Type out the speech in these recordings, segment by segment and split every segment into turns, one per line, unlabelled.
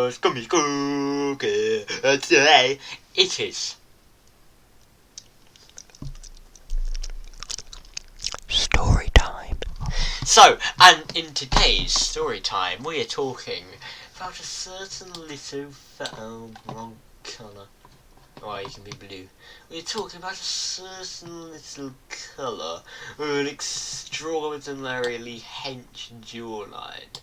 Cause Gummy's cooking. Today it is story time. So, and in today's story time, we are talking about a certain little wrong colour. Oh, you can be blue. We're talking about a certain little colour with an extraordinarily hench jawline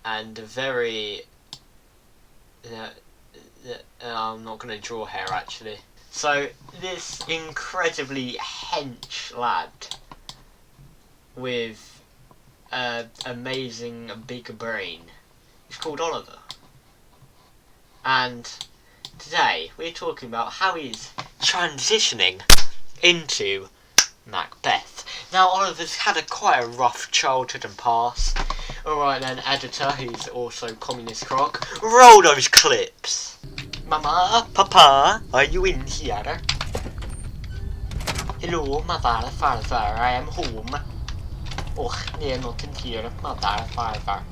and a very... I'm not going to draw hair actually. So, this incredibly hench lad with an amazing big brain is called Oliver. And today we're talking about how he's transitioning into Macbeth. Now Oliver's had quite a rough childhood and past. Alright then, editor, who's also communist croc, roll those clips. Mama, Papa, are you in here? Hello, mother, father, I am home. Oh, they're not in here, mother, father.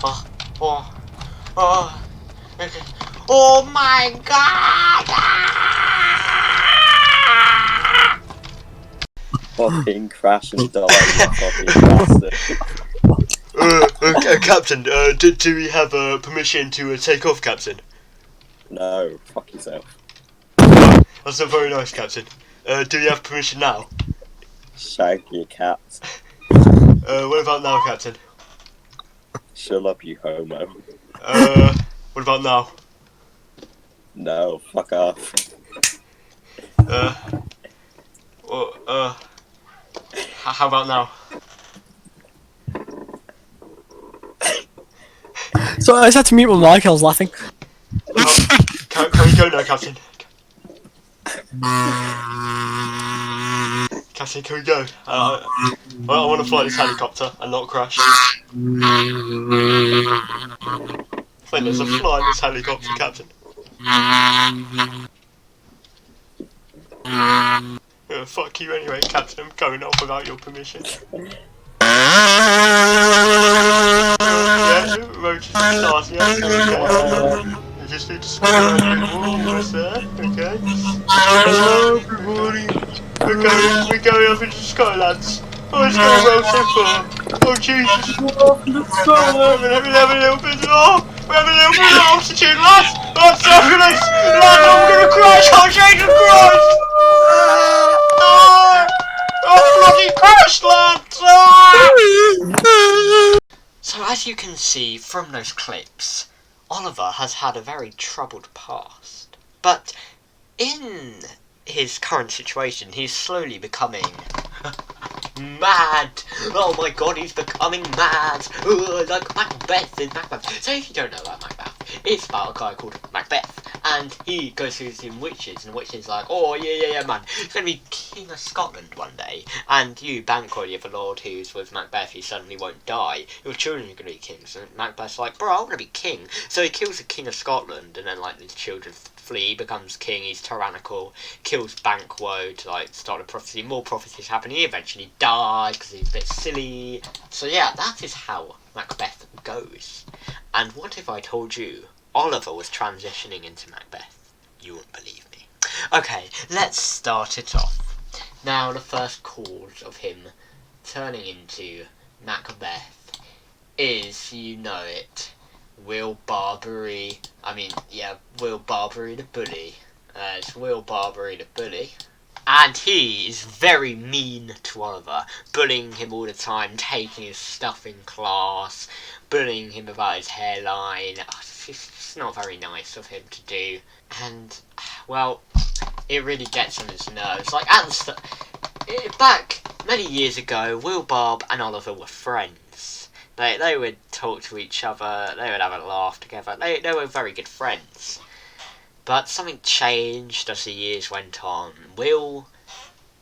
Okay. Oh my god!
Fucking crash and die, you fucking bastard.
Captain, do we have permission to take off, Captain?
No, fuck yourself.
That's not very nice, Captain. Do we have permission now?
Shag your cat.
What about now, Captain?
Shut up, you homo.
What about now?
No, fuck off.
How about now?
So I just had to mute my mic, I was laughing.
Can we go now, Captain? Captain, can we go? I want to fly this helicopter and not crash. Wait, there's a fly in this helicopter, Captain. Fuck you anyway, Captain. I'm going off without your permission. Yeah, roach stars, yeah, okay. You just need to swim around a bit more, almost there, okay. Hello, everybody. We're going up into the Skylands. Oh, it's going well so far. Oh, Jesus. We're having a little bit of altitude, lads. Oh, it's turbulence. Lads, I'm going to crash. Oh, Jesus Christ. Oh, bloody crash, lads. So, as you can see from those clips, Oliver has had a very troubled past. But in his current situation, he's slowly becoming mad. Oh my god, he's becoming mad. Like Macbeth in Macbeth. So if you don't know about Macbeth, it's about a guy called Macbeth, and he goes through some witches, and the witches like, oh yeah man, he's gonna be King of Scotland one day, and you, Banquo, you have a lord who's with Macbeth, he suddenly won't die. Your children are gonna be kings, and Macbeth's like, bro, I wanna be king. So he kills the King of Scotland, and then like the children flee, becomes king, he's tyrannical, kills Banquo to like start a prophecy, more prophecies happen, he eventually dies because he's a bit silly. So yeah, that is how Macbeth goes. And what if I told you Oliver was transitioning into Macbeth? You wouldn't believe me. Okay, let's start it off. Now the first cause of him turning into Macbeth is, you know it, Will Barbary the bully. It's Will Barbary the bully. And he is very mean to Oliver, bullying him all the time, taking his stuff in class, bullying him about his hairline. It's not very nice of him to do. And, well, it really gets on his nerves. Like, at the back many years ago, Will Barb and Oliver were friends. They would talk to each other, they would have a laugh together, they were very good friends. But something changed as the years went on. Will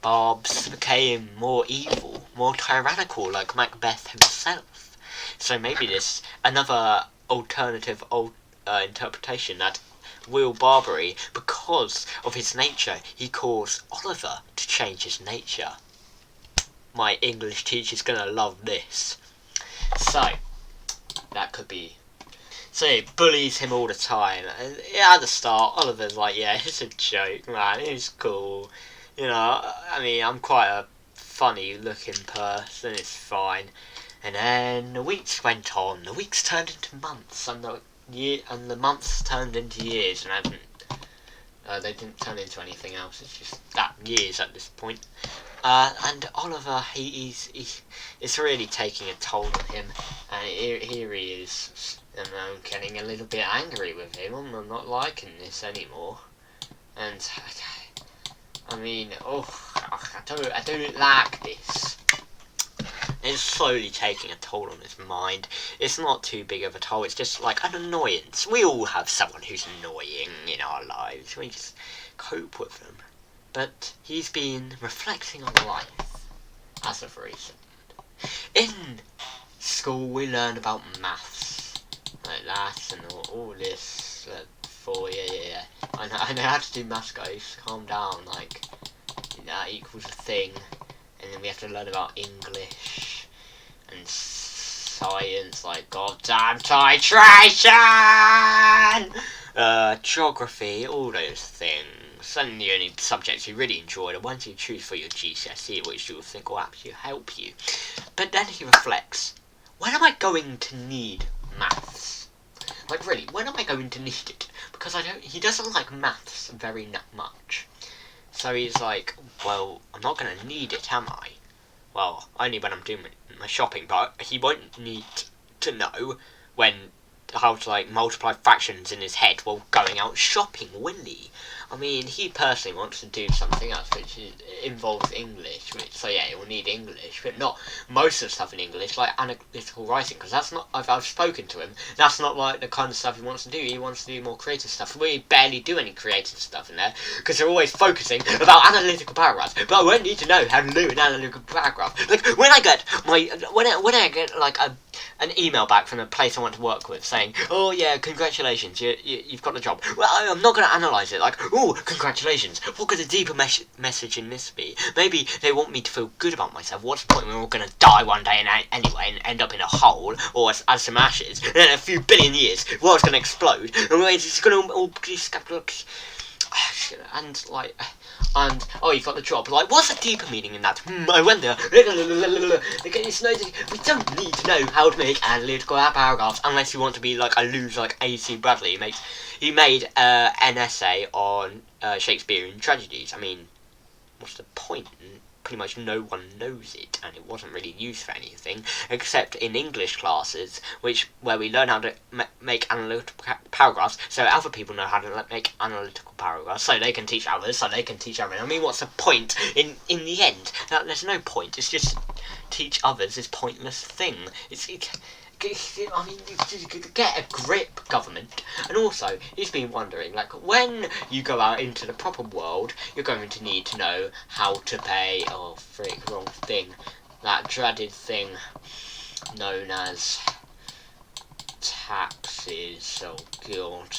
Barb's became more evil, more tyrannical, like Macbeth himself. So maybe this another alternative interpretation that Will Barbary, because of his nature, he caused Oliver to change his nature. My English teacher's gonna love this. So, that could be. So he bullies him all the time. And yeah, at the start, Oliver's like, yeah, it's a joke, man. It's cool. You know, I mean, I'm quite a funny-looking person. It's fine. And then the weeks went on. The weeks turned into months, and the months turned into years, and they didn't turn into anything else. It's just that years at this point. And Oliver, it's really taking a toll on him, and here he is, and I'm getting a little bit angry with him. I'm not liking this anymore, and I mean, I don't like this. It's slowly taking a toll on his mind. It's not too big of a toll, it's just like an annoyance. We all have someone who's annoying in our lives. We just cope with them. But he's been reflecting on life as of recent. In school we learned about maths. Like that and all this. Yeah. I know how to do maths, guys. Calm down, like, that equals a thing. And then we have to learn about English and science, like goddamn titration! Geography, all those things. And the only subjects you really enjoy are ones you choose for your GCSE, which you'll think will actually help you. But then he reflects, when am I going to need maths? Like, really, when am I going to need it? Because he doesn't like maths very much. So he's like, well, I'm not going to need it, am I? Well, only when I'm doing my shopping, but he won't need to know how to, like, multiply fractions in his head while going out shopping, will he? I mean, he personally wants to do something else which involves English, so yeah, he will need English, but not most of the stuff in English, like analytical writing, because that's not, I've spoken to him, that's not like the kind of stuff he wants to do. He wants to do more creative stuff. We barely do any creative stuff in there, because they're always focusing about analytical paragraphs, but I won't need to know how to do an analytical paragraph. Like, when I get like an email back from a place I want to work with saying, oh yeah, congratulations, you've got the job. Well, I'm not going to analyse it like, oh, congratulations, what could the deeper message in this be? Maybe they want me to feel good about myself. What's the point when we're all going to die one day anyway and end up in a hole or as some ashes, and in a few billion years the world's going to explode and it's going to all be and oh, you got the job. Like, what's the deeper meaning in that? I wonder. We don't need to know how to make analytical paragraphs unless you want to be like a loser like A.C. Bradley. He made an essay on Shakespearean tragedies. I mean, what's the point? Pretty much no one knows it, and it wasn't really used for anything except in English classes, where we learn how to make analytical paragraphs, so other people know how to make analytical paragraphs, so they can teach others, I mean, what's the point in the end? There's no point. It's just teach others this pointless thing. I mean, you get a grip, government. And also, he's been wondering, like, when you go out into the proper world, you're going to need to know how to pay, oh, frick, wrong thing, that dreaded thing known as taxes. Oh, God,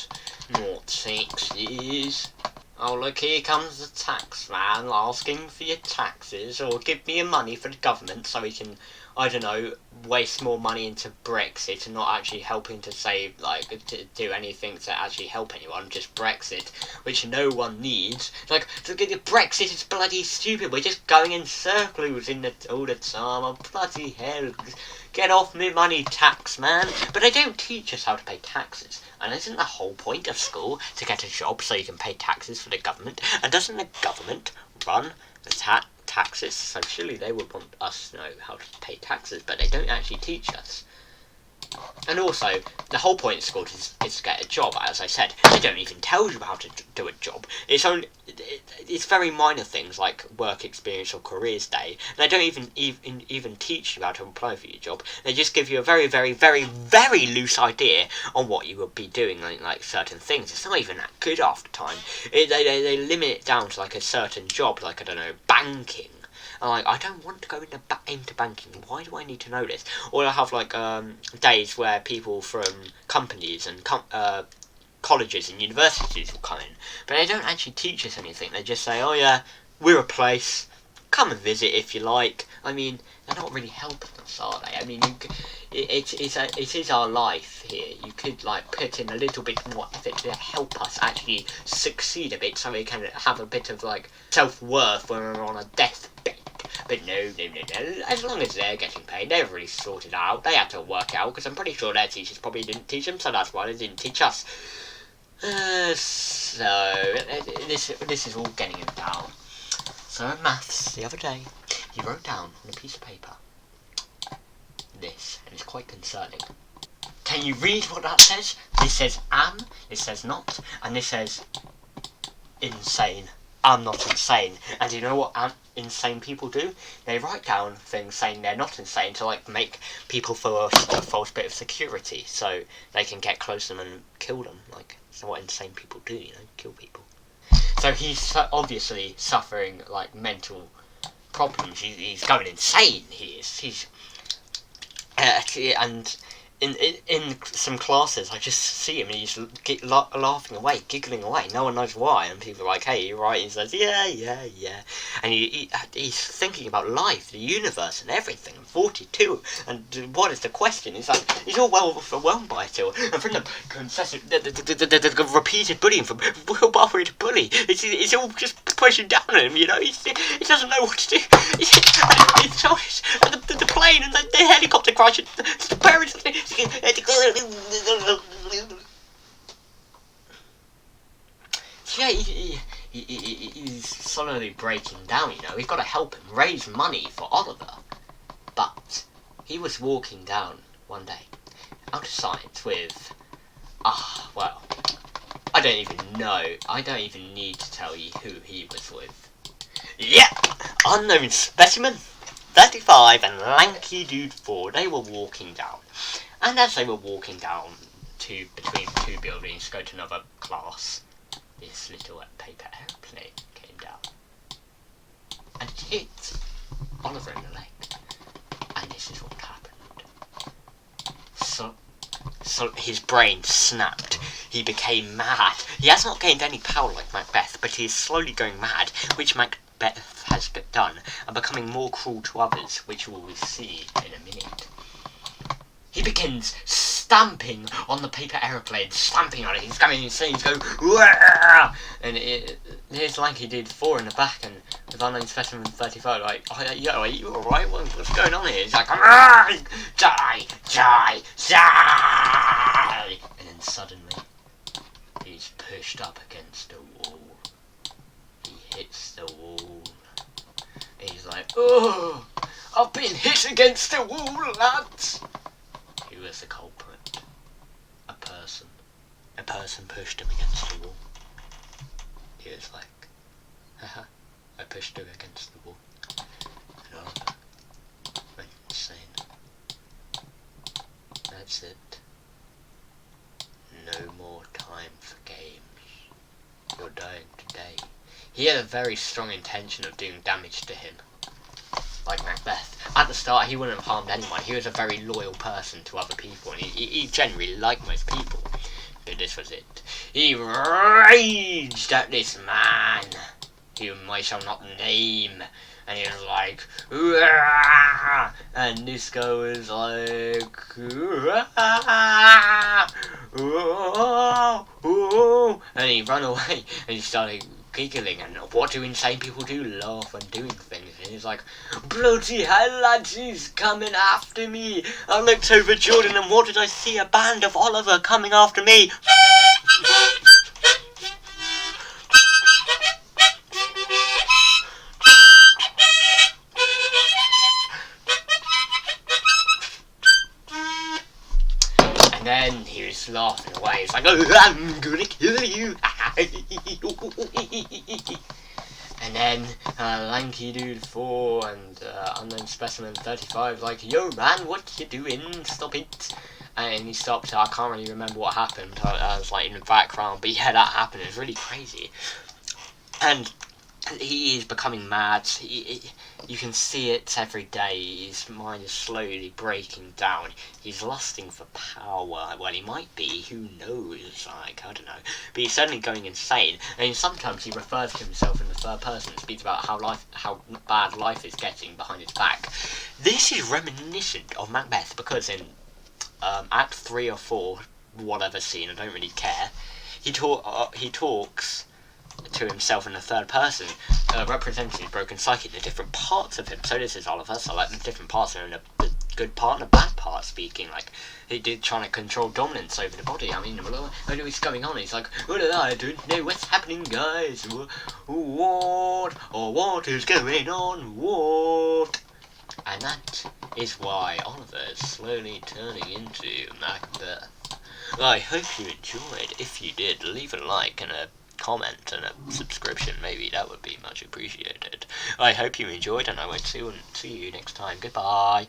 not taxes. Oh, look, here comes the tax man asking for your taxes, or give me your money for the government so he can, I don't know, waste more money into Brexit and not actually helping to save, like, to do anything to actually help anyone, just Brexit, which no one needs. Like, Brexit is bloody stupid, we're just going in circles all the time, oh, bloody hell. Get off me money, tax man. But they don't teach us how to pay taxes. And isn't the whole point of school to get a job so you can pay taxes for the government? And doesn't the government run the taxes? So surely they would want us to know how to pay taxes, but they don't actually teach us. And also, the whole point of school is to get a job, as I said. They don't even tell you how to do a job. It's very minor things like work experience or careers day. They don't even teach you how to apply for your job. They just give you a very, very, very, very loose idea on what you will be doing, like certain things. It's not even that good half the time. They limit it down to like a certain job, like, I don't know, banking. And like, I don't want to go into banking. Why do I need to know this? Or I have like days where people from companies and colleges and universities will come in, but they don't actually teach us anything. They just say, "Oh yeah, we're a place. Come and visit if you like." I mean, they're not really helping us, are they? I mean, it is our life here. You could like put in a little bit more effort to help us actually succeed a bit, so we can have a bit of like self-worth when we're on a deathbed. But no. As long as they're getting paid, they've really sorted out. They had to work out, because I'm pretty sure their teachers probably didn't teach them, so that's why they didn't teach us. So this is all getting him down. So in maths the other day, he wrote down on a piece of paper this, and it's quite concerning. Can you read what that says? This says am, this says not, and this says insane. I'm not insane. And you know what insane people do? They write down things saying they're not insane to like make people feel a false bit of security, so they can get close to them and kill them. Like, that's what insane people do, you know, kill people. So he's obviously suffering like mental problems. He's going insane. He's and in some classes, I just see him and he's laughing away, giggling away. No one knows why, and people are like, "Hey, you're right." He says, "Yeah," and he's thinking about life, the universe, and everything. 42, and what is the question? He's like, he's all well overwhelmed by it all, and from the repeated bullying from bully to bully, it's all just pushing down on him. You know, he doesn't know what to do. The plane and the helicopter crash, the parents. Yeah, he's slowly breaking down, you know. We've got to help him raise money for Oliver. But he was walking down one day out of sight with, well, I don't even know. I don't even need to tell you who he was with. Yeah, unknown specimen 35 and lanky dude 4. They were walking down. And as they were walking down between two buildings to go to another class, this little paper airplane came down. And it hit Oliver in the leg. And this is what happened. So his brain snapped. He became mad. He has not gained any power like Macbeth, but he is slowly going mad, which Macbeth has done, and becoming more cruel to others, which we will see in a minute. He begins stamping on the paper aeroplane, stamping on it. He's coming insane. He's going, "Wah!" And here's Lanky Dude 4 in the back, and with unknown specimen 35, like, yo, are you alright? What's going on here? He's like, die, die, die, die! And then suddenly, he's pushed up against a wall. He hits the wall. And he's like, oh, I've been hit against the wall, lads! Who was the culprit? A person. A person pushed him against the wall. He was like, haha, I pushed him against the wall. And Oliver went insane. That's it. No more time for games. You're dying today. He had a very strong intention of doing damage to him. Like Macbeth. At the start, he wouldn't have harmed anyone. He was a very loyal person to other people, and he generally liked most people. But this was it. He raged at this man, whom I shall not name, and he was like, "Uah!" And this guy was like, "Uah! Oh!" And he ran away, and he started giggling, and what do insane people do? Laugh when doing things. And he's like, bloody hell, lads, he's coming after me. I looked over Jordan, and what did I see? A band of Oliver coming after me. And then he was laughing away. He's like, oh, I'm gonna kill you. And then Lanky Dude 4 and Unknown Specimen 35 like, yo man, what you doing? Stop it. And he stopped. I can't really remember what happened. I was like in the background, but yeah, that happened. It was really crazy. And he is becoming mad. You can see it every day. His mind is slowly breaking down. He's lusting for power. Well, he might be. Who knows? Like, I don't know. But he's certainly going insane. And sometimes he refers to himself in the third person and speaks about how bad life is getting behind his back. This is reminiscent of Macbeth because in Act 3 or 4, whatever scene, I don't really care. He talks to himself in the third person, representing his broken psyche, the different parts of him. So this is Oliver, so like the different parts are in the good part and the bad part speaking. Like he did trying to control dominance over the body. I mean, what is going on? He's like, I don't know what's happening, guys. What is going on? What? And that is why Oliver is slowly turning into Macbeth. I hope you enjoyed. If you did, leave a like and a comment and a subscription, maybe that would be much appreciated. I hope you enjoyed, and I will see you next time. Goodbye.